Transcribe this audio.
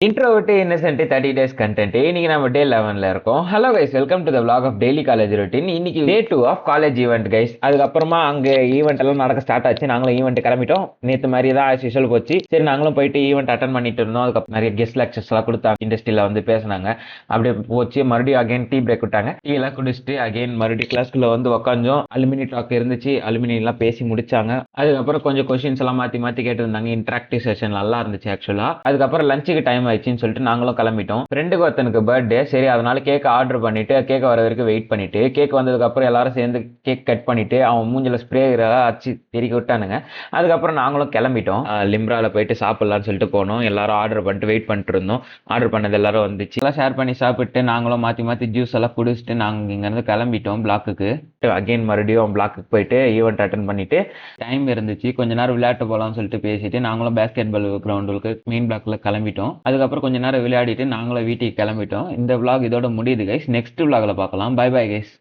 Introvert Innocent 30 days content. இன்னைக்கு நம்ம day 11ல இருக்கோம். Hello guys, welcome to the vlog of daily college routine. இன்னைக்கு day 2 of college event guys. அதுக்கப்புறமா அங்க ஈவெண்ட் எல்லாம் நடக்க ஸ்டார்ட் ஆச்சு. நாங்களும் ஈவெண்ட் கிளம்பிட்டோம். நேத்து மாதிரி தான் ஆஸ் யூஷுவல் போச்சு. சரி, நாங்களும் போயிட்டு ஈவெண்ட் அட்டன் பண்ணிட்டு இருந்தோம். அதுக்கப்புறம் நிறைய கெஸ்ட் லெக்சர்ஸ் எல்லாம் கொடுத்தாங்க. இண்டஸ்ட்ரியில வந்து பேசினாங்க. அப்படியே போச்சு. மறுபடியும் அகைன் டீ பிரேக் விட்டாங்க. டீ எல்லாம் குடிச்சிட்டு அகைன் மறுபடியும் கிளாஸ்க்குள்ள வந்து உட்காந்தோம். அலுமினி டாக் இருந்துச்சு. அலுமினி எல்லாம் பேசி முடிச்சாங்க. அதுக்கப்புறம் கொஞ்சம் கொஸ்டின்ஸ் எல்லாம் மாத்தி மாத்தி கேட்டு இருந்தாங்க. இன்டராக்டிவ் செஷன் நல்லா இருந்துச்சு ஆக்சுவலா. அதுக்கப்புறம் லஞ்சுக்கு டைம் ஆயிடுச்சுன்னு சொல்லிட்டு நாங்களும் கிளம்பிட்டோம். ஃப்ரெண்டுக்கு ஒருத்தனுக்கு பர்த்டே. சரி, அதனால கேக் ஆர்டர் பண்ணிட்டு கேக் வர வரைக்கும் வெயிட் பண்ணிட்டு கேக் வந்ததுக்கு அப்புறம் எல்லாரும் சேர்ந்து கேக் கட் பண்ணிட்டு அவன் மூஞ்சில ஸ்ப்ரே அடிச்சு தெறிக்க விட்டானுங்க. அதுக்கப்புறம் நாங்களும் கிளம்பிட்டோம். லிம்ரால போயிட்டு சாப்பிடலாம்னு சொல்லிட்டு போனோம். எல்லாரும் ஆர்டர் பண்ணிட்டு வெயிட் பண்ணிட்டு இருந்தோம். ஆர்டர் பண்ணது எல்லாரும் வந்துச்சு. எல்லாம் ஷேர் பண்ணி சாப்பிட்டு நாங்களும் மாத்தி மாத்தி ஜூஸ் எல்லாம் குடிச்சிட்டு நாங்க இங்க இருந்து கிளம்பிட்டோம் பிளாக்குக்கு. அகைன் மறுபடியும் பிளாக்குக்கு போயிட்டு ஈவெண்ட் அட்டன் பண்ணிட்டு டைம் இருந்துச்சு. கொஞ்ச நேரம் விளையாட்டு போலாம்னு சொல்லிட்டு பேசிட்டு நாங்களும் பேஸ்கெட் பால் கிரவுண்டுக்கு மெயின் பிளாக்ல கிளம்பிட்டோம். அதுக்கப்புறம் கொஞ்ச நேரம் விளையாடிட்டு நாங்களும் வீட்டுக்கு கிளம்பிட்டோம். இந்த vlog இதோட முடியுது கைஸ். நெக்ஸ்ட் vlogல பார்க்கலாம். Bye bye guys.